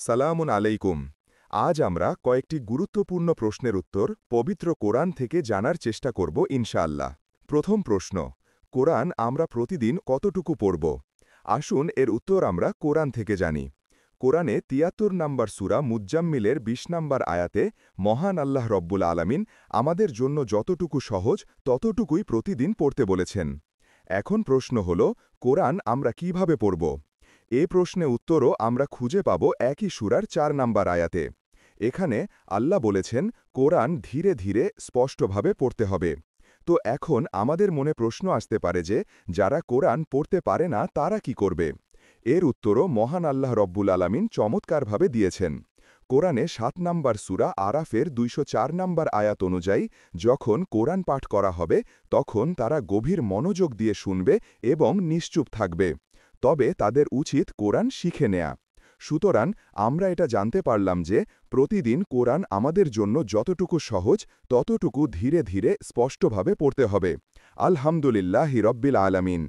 সালামুন আলাইকুম। আজ আমরা কয়েকটি গুরুত্বপূর্ণ প্রশ্নের উত্তর পবিত্র কোরআন থেকে জানার চেষ্টা করব ইনশাআল্লাহ। প্রথম প্রশ্ন, কোরআন আমরা প্রতিদিন কতটুকু পড়ব? আসুন এর উত্তর আমরা কোরআন থেকে জানি। কোরআনে ৭৩ নম্বর সূরা মুজ্জাম্মিলের ২০ নম্বর আয়াতে মহান আল্লাহ রব্বুল আলামিন আমাদের জন্য যতটুকু সহজ ততটুকুই প্রতিদিন পড়তে বলেছেন। এখন প্রশ্ন হল, কোরআন আমরা কিভাবে পড়ব? এ প্রশ্নে উত্তরও আমরা খুঁজে পাব একই সূরার ৪ নম্বর আয়াতে। এখানে আল্লাহ বলেছেন, কোরআন ধীরে ধীরে স্পষ্টভাবে পড়তে হবে। তো এখন আমাদের মনে প্রশ্ন আসতে পারে যে, যারা কোরআন পড়তে পারে না তারা কি করবে? এর উত্তরও মহান আল্লাহ রব্বুল আলামিন চমৎকারভাবে দিয়েছেন। কোরআনে ৭ নম্বর সূরা আরাফের ২০৪ নম্বর আয়াত অনুযায়ী যখন কোরআন পাঠ করা হবে তখন তারা গভীর মনোযোগ দিয়ে শুনবে এবং নিশ্চুপ থাকবে। তবে তাদের উচিত কোরআন শিখে নেয়া। সুতরাং আমরা এটা জানতে পারলাম যে প্রতিদিন কোরআন আমাদের জন্য যতটুকু সহজ ততটুকু ধীরে ধীরে স্পষ্টভাবে পড়তে হবে। আলহামদুলিল্লাহি রব্বিল আলামিন।